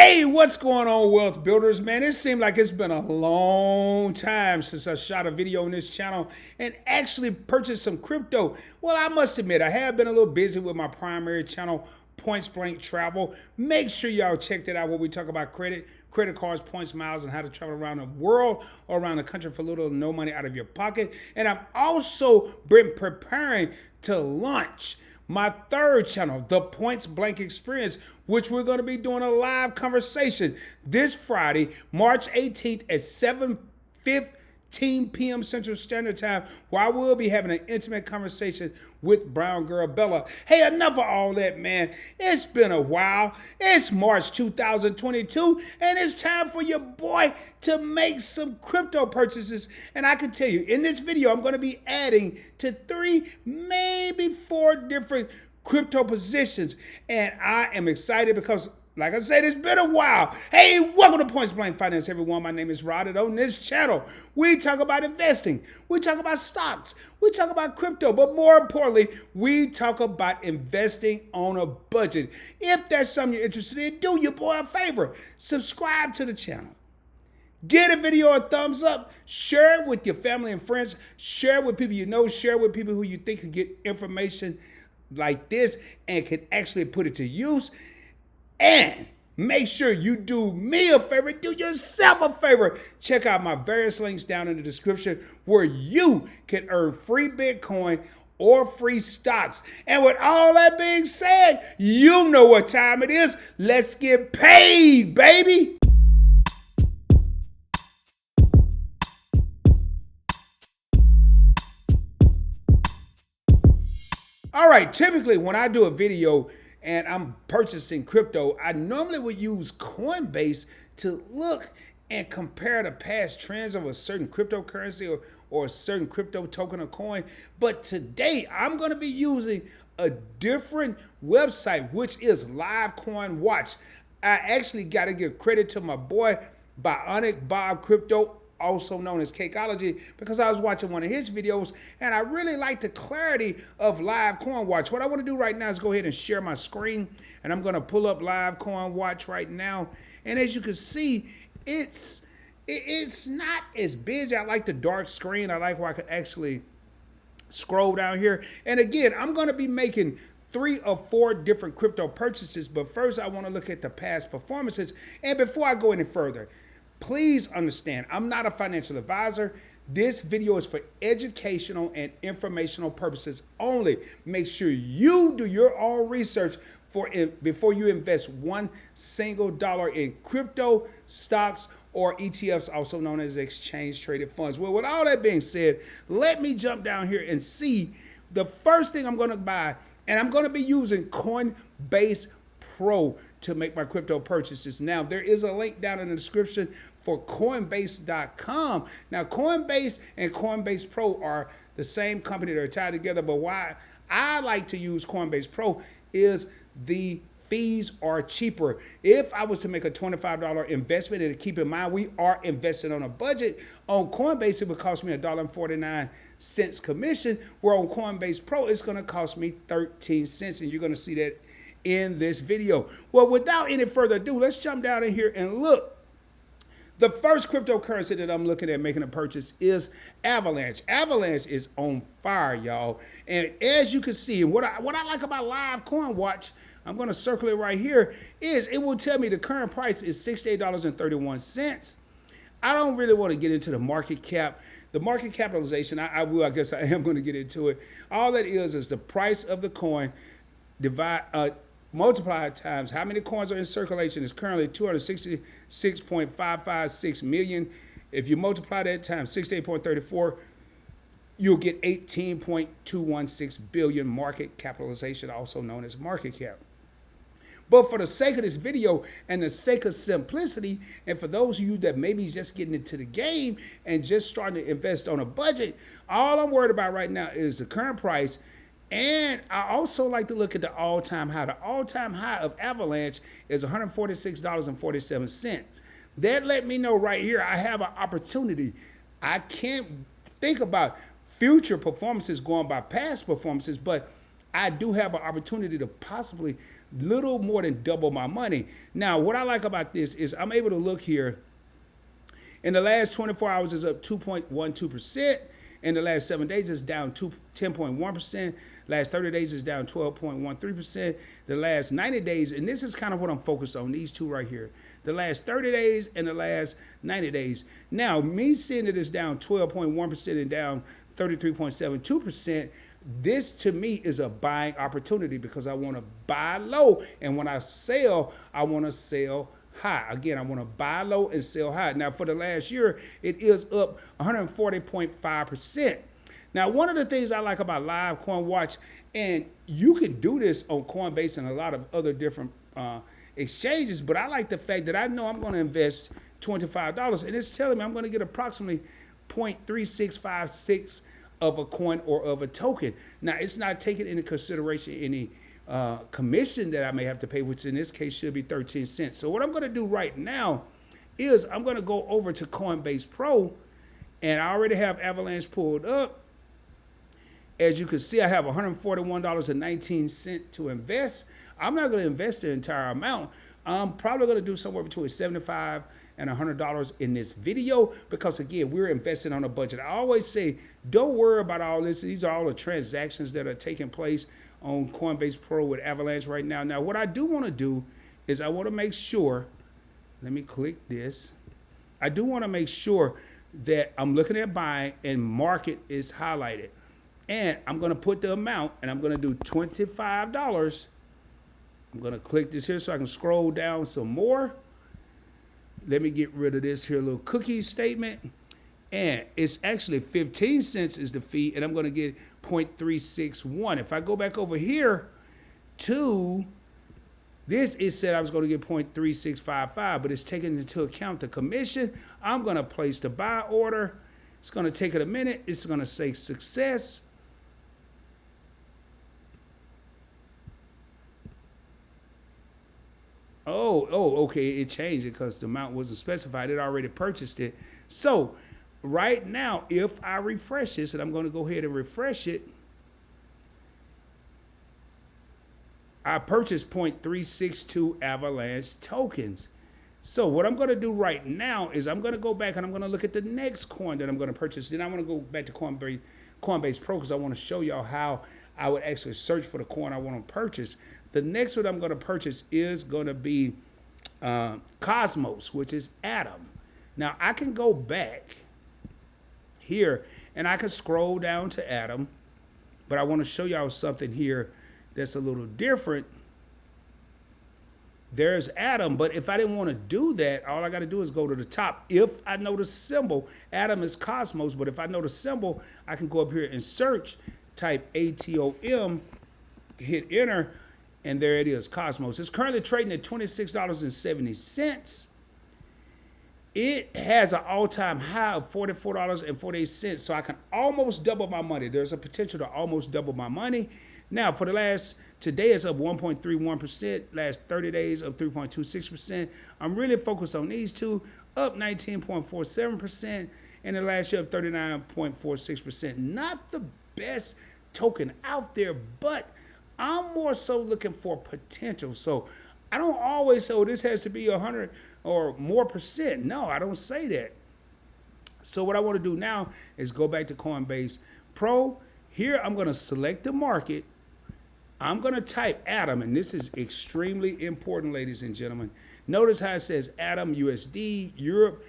Hey, what's going on, wealth builders, man? It seemed like it's been a long time since I shot a video on this channel and actually purchased some crypto. Well, I must admit, I have been a little busy with my primary channel, Points Blank Travel. Make sure y'all check that out where we talk about credit cards, points, miles, and how to travel around the world or around the country for little or no money out of your pocket. And I've also been preparing to launch my third channel, the Points Blank Experience, which we're going to be doing a live conversation this Friday, March 18th at 7:15 p.m. Central Standard Time, where I will be having an intimate conversation with brown girl Bella. Hey, enough of all that, man. It's been a while. It's March 2022, and it's time for your boy to make some crypto purchases. And I can tell you, in this video, I'm going to be adding to 3, maybe 4 different crypto positions. And I am excited because, like I said, it's been a while. Hey, welcome to Points Blank Finance, everyone. My name is Rod, and on this channel, we talk about investing. We talk about stocks. We talk about crypto. But more importantly, we talk about investing on a budget. If there's something you're interested in, do your boy a favor. Subscribe to the channel. Get a video a thumbs up. Share it with your family and friends. Share it with people you know. Share it with people who you think could get information like this and can actually put it to use. And make sure you do me a favor, do yourself a favor. Check out my various links down in the description where you can earn free Bitcoin or free stocks. And with all that being said, you know what time it is. Let's get paid, baby. All right, typically when I do a video and I'm purchasing crypto, I normally would use Coinbase to look and compare the past trends of a certain cryptocurrency or a certain crypto token or coin. But today, I'm going to be using a different website, which is 𝗪𝗡𝗡𝗘𝗖𝗓. I actually got to give credit to my boy, 𝗪𝗡𝗔𝗡𝗘𝗘, also known as 𝗕𝗥𝗘𝗘, because I was watching one of his videos and I really like the clarity of 𝗪𝗡𝗡𝗡𝗘𝗧. What I want to do right now is go ahead and share my screen, and I'm going to pull up 𝗪𝗡𝗡𝗡𝗡𝗧 right now. And as you can see, it's not as busy. I like the dark screen. I like where I can actually scroll down here. And again, I'm going to be making 3 or 4 different crypto purchases, but first I want to look at the past performances. And before I go any further, please understand, I'm not a financial advisor. This video is for educational and informational purposes only. Make sure you do your own research before you invest one single dollar in crypto, stocks, or ETFs, also known as exchange traded funds. Well, with all that being said, let me jump down here and see the first thing I'm going to buy, and I'm going to be using Coinbase Pro to make my crypto purchases. Now, there is a link down in the description for Coinbase.com. Now, Coinbase and Coinbase Pro are the same company. They're tied together, but why I like to use Coinbase Pro is the fees are cheaper. If I was to make a $25 investment, and keep in mind, we are investing on a budget, on Coinbase, it would cost me $1.49 commission, where on Coinbase Pro, it's gonna cost me 13 cents, and you're gonna see that in this video. Well, without any further ado, let's jump down in here and look. The first cryptocurrency that I'm looking at making a purchase is Avalanche. Avalanche is on fire, y'all. And as you can see, and what I like about 𝗪𝗡𝗡𝗡𝗧, I'm going to circle it right here, is it will tell me the current price is $68.31. I don't really want to get into the market cap. The market capitalization, I guess I am going to get into it. All that is the price of the coin multiplied times how many coins are in circulation. Is currently 266.556 million. If you multiply that times 68.34, you'll get 18.216 billion market capitalization, also known as market cap. But for the sake of this video and the sake of simplicity, and for those of you that maybe just getting into the game and just starting to invest on a budget, all I'm worried about right now is the current price. And I also like to look at the all-time high. The all-time high of Avalanche is $146.47. That let me know right here I have an opportunity. I can't think about future performances going by past performances, but I do have an opportunity to possibly little more than double my money. Now, what I like about this is I'm able to look here. In the last 24 hours, it's up 2.12%. In the last 7 days, it's down 10.1%. Last 30 days, it's down 12.13%. The last 90 days, and this is kind of what I'm focused on, these two right here. The last 30 days and the last 90 days. Now, me seeing that it's down 12.1% and down 33.72%, this to me is a buying opportunity because I want to buy low. And when I sell, I want to sell high. Again, I want to buy low and sell high. Now, for the last year, it is up 140.5%. Now, one of the things I like about Live Coin Watch, and you can do this on Coinbase and a lot of other different exchanges, but I like the fact that I know I'm going to invest $25, and it's telling me I'm going to get approximately 0.3656 of a coin or of a token. Now, it's not taking into consideration any commission that I may have to pay, which in this case should be 13 cents. So what I'm going to do right now is I'm going to go over to Coinbase Pro, and I already have Avalanche pulled up. As you can see, I have $141.19 to invest. I'm not going to invest the entire amount. I'm probably going to do somewhere between $75 and $100 in this video because, again, we're investing on a budget. I always say, don't worry about all this. These are all the transactions that are taking place on Coinbase Pro with Avalanche right now. Now, what I do want to do is I want to make sure, let me click this. I do want to make sure that I'm looking at buying and market is highlighted. And I'm going to put the amount, and I'm going to do $25. I'm going to click this here so I can scroll down some more. Let me get rid of this here little cookie statement. And it's actually 15 cents is the fee, and I'm going to get 0.361. If I go back over here to this, it said I was going to get 0.3655, but it's taking into account the commission. I'm going to place the buy order. It's going to take it a minute. It's going to say success. Okay, it changed it because the amount wasn't specified. It already purchased it. So right now, if I refresh this, and I'm going to go ahead and refresh it, I purchased 0.362 Avalanche tokens. So what I'm going to do right now is I'm going to go back and I'm going to look at the next coin that I'm going to purchase. Then I'm going to go back to Coinbase Pro because I want to show y'all how I would actually search for the coin I want to purchase. The next one I'm going to purchase is going to be Cosmos, which is Atom. Now, I can go back here and I can scroll down to Atom, but I want to show y'all something here that's a little different. There's Atom, but if I didn't want to do that, all I got to do is go to the top. If I know the symbol, Atom is Cosmos, but if I know the symbol, I can go up here and search, type ATOM, hit enter, and there it is, Cosmos. It's currently trading at $26.70. It has an all-time high of $44.48, so I can almost double my money. There's a potential to almost double my money. Now, for the last, today it's up 1.31%. Last 30 days, up 3.26%. I'm really focused on these two, up 19.47%. And the last year, up 39.46%. Not the best token out there, but I'm more so looking for potential. So I don't always say, oh, this has to be 100 or more percent. No, I don't say that. So what I want to do now is go back to Coinbase Pro. Here, I'm going to select the market. I'm going to type Atom, and this is extremely important, ladies and gentlemen. Notice how it says Atom USD, Europe,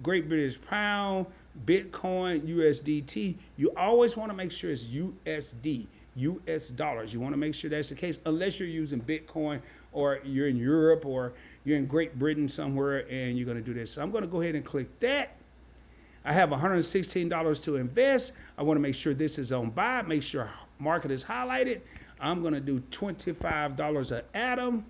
Great British Pound, Bitcoin, USDT. You always want to make sure it's USD. US dollars. You want to make sure that's the case, unless you're using Bitcoin or you're in Europe or you're in Great Britain somewhere and you're going to do this. So I'm going to go ahead and click that. I have $116 to invest. I want to make sure this is on buy, make sure market is highlighted. I'm going to do $25 an Atom.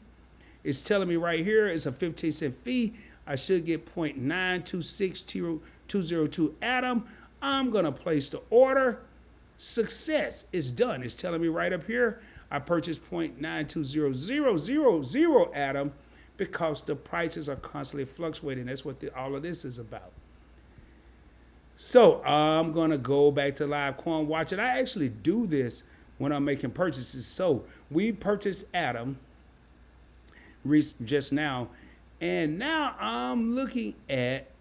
It's telling me right here it's a 15-cent fee. I should get 0.9260202 Atom. I'm going to place the order. Success is done. It's telling me right up here, I purchased 0.92000 Atom because the prices are constantly fluctuating. That's what all of this is about. So I'm going to go back to Live Coin Watch. And I actually do this when I'm making purchases. So we purchased Atom just now, and now I'm looking at,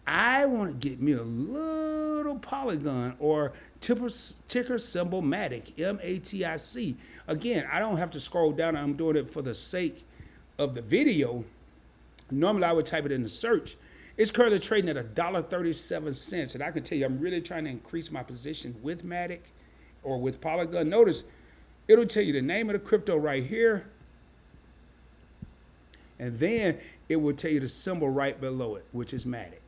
I want to get me a little Polygon or ticker symbol MATIC, MATIC. Again, I don't have to scroll down. I'm doing it for the sake of the video. Normally I would type it in the search. It's currently trading at $1.37. And I can tell you, I'm really trying to increase my position with MATIC or with Polygon. Notice, it'll tell you the name of the crypto right here. And then it will tell you the symbol right below it, which is MATIC.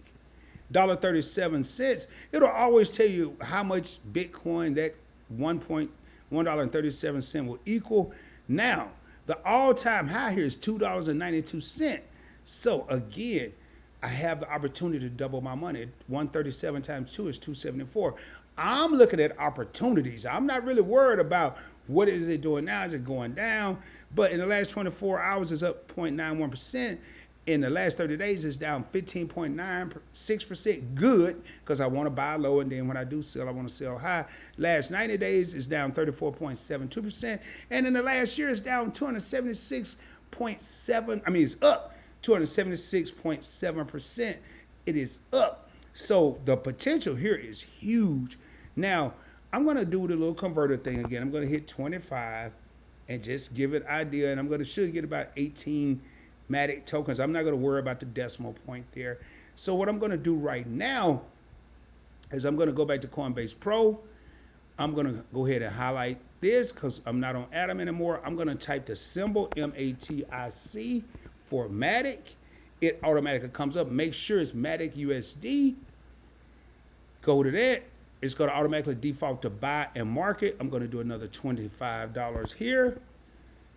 $1.37. It'll always tell you how much Bitcoin that $1.37 will equal. Now, the all-time high here is $2.92. So again, I have the opportunity to double my money. 137 times 2 is 274. I'm looking at opportunities. I'm not really worried about what is it doing now. Is it going down? But in the last 24 hours, it's up 0.91%. In the last 30 days, it's down 15.96%. Good, because I want to buy low, and then when I do sell, I want to sell high. Last 90 days, it's down 34.72%. And in the last year, it's down 276.7. I mean, it's up 276.7%. It is up. So the potential here is huge. Now, I'm going to do the little converter thing again. I'm going to hit 25 and just give it an idea. And I'm going to should get about 18 MATIC tokens. I'm not going to worry about the decimal point there. So what I'm going to do right now is I'm going to go back to Coinbase Pro. I'm going to go ahead and highlight this because I'm not on Atom anymore. I'm going to type the symbol MATIC for MATIC. It automatically comes up. Make sure it's MATIC USD. Go to that. It's going to automatically default to buy and market. I'm going to do another $25 here.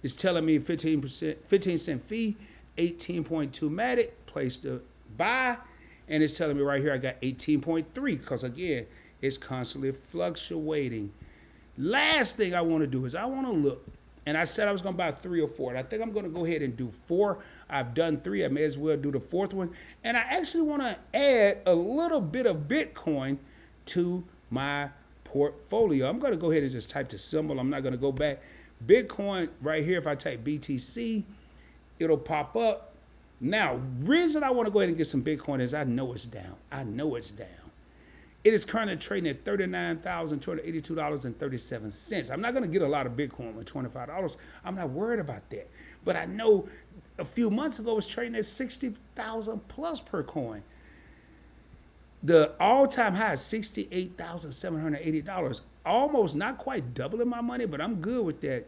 It's telling me 15 cent fee, 18.2 MATIC, place to buy. And it's telling me right here I got 18.3 because, again, it's constantly fluctuating. Last thing I want to do is I want to look. And I said I was going to buy 3 or 4. And I think I'm going to go ahead and do 4. I've done 3. I may as well do the 4th one. And I actually want to add a little bit of Bitcoin to my portfolio. I'm going to go ahead and just type the symbol. I'm not going to go back. Bitcoin right here, if I type BTC, it'll pop up. Now, reason I want to go ahead and get some Bitcoin is I know it's down. I know it's down. It is currently trading at $39,282.37. I'm not going to get a lot of Bitcoin with $25. I'm not worried about that. But I know a few months ago it was trading at 60,000 plus per coin. The all-time high is $68,780. Almost not quite doubling my money, but I'm good with that.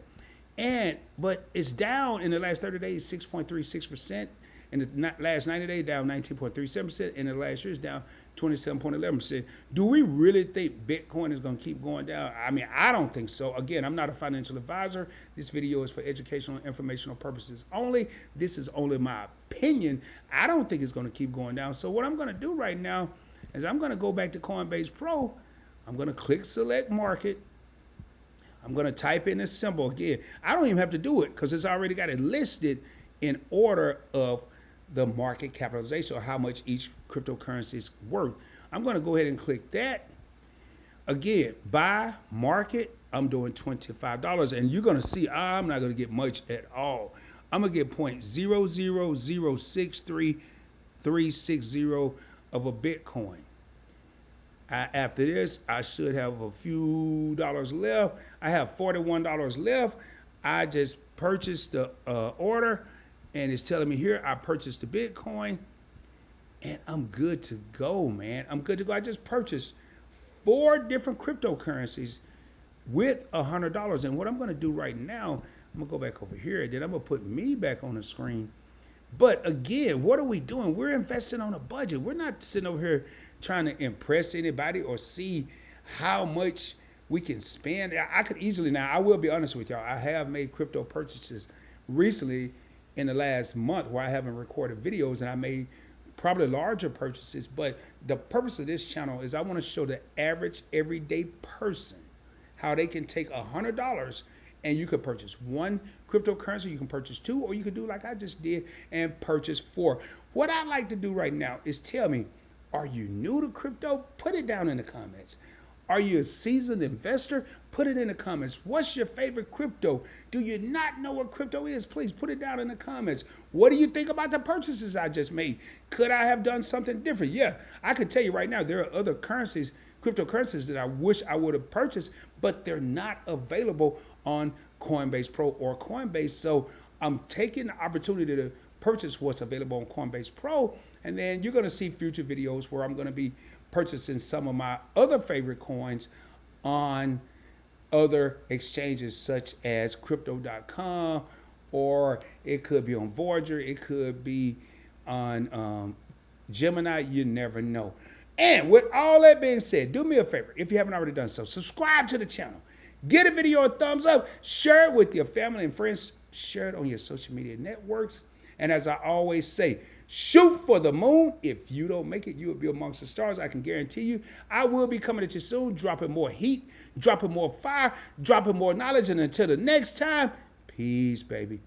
But it's down in the last 30 days, 6.36%. In the last 90 days, down 19.37%. In the last year, it's down 27.11%. Do we really think Bitcoin is going to keep going down? I mean, I don't think so. Again, I'm not a financial advisor. This video is for educational and informational purposes only. This is only my opinion. I don't think it's going to keep going down. So what I'm going to do right now is I'm going to go back to Coinbase Pro. I'm going to click Select Market. I'm going to type in this symbol again. I don't even have to do it because it's already got it listed in order of the market capitalization or how much each cryptocurrency is worth. I'm going to go ahead and click that. Again, buy, market, I'm doing $25. And you're going to see I'm not going to get much at all. I'm going to get 0.0006360 of a Bitcoin. After this, I should have a few dollars left. I have $41 left. I just purchased the order, and it's telling me here I purchased the Bitcoin, and I'm good to go, man. I'm good to go. I just purchased 4 different cryptocurrencies with $100. And what I'm going to do right now, I'm going to go back over here, and then I'm going to put me back on the screen. But again, what are we doing? We're investing on a budget. We're not sitting over here trying to impress anybody or see how much we can spend. I could easily now, I will be honest with y'all, I have made crypto purchases recently in the last month where I haven't recorded videos, and I made probably larger purchases. But the purpose of this channel is I want to show the average everyday person how they can take $100 and you could purchase 1 cryptocurrency, you can purchase 2, or you could do like I just did and purchase 4. What I'd like to do right now is tell me, are you new to crypto? Put it down in the comments. Are you a seasoned investor? Put it in the comments. What's your favorite crypto? Do you not know what crypto is? Please put it down in the comments. What do you think about the purchases I just made? Could I have done something different? Yeah, I could tell you right now, there are other currencies, cryptocurrencies that I wish I would have purchased, but they're not available on Coinbase Pro or Coinbase. So I'm taking the opportunity to purchase what's available on Coinbase Pro. And then you're going to see future videos where I'm going to be purchasing some of my other favorite coins on other exchanges such as crypto.com, or it could be on Voyager, it could be on Gemini. You never know. And with all that being said, do me a favor, if you haven't already done so, subscribe to the channel, get a video a thumbs up, share it with your family and friends, share it on your social media networks. And as I always say, shoot for the moon. If you don't make it, you will be amongst the stars. I can guarantee you. I will be coming at you soon, dropping more heat, dropping more fire, dropping more knowledge. And until the next time, peace, baby.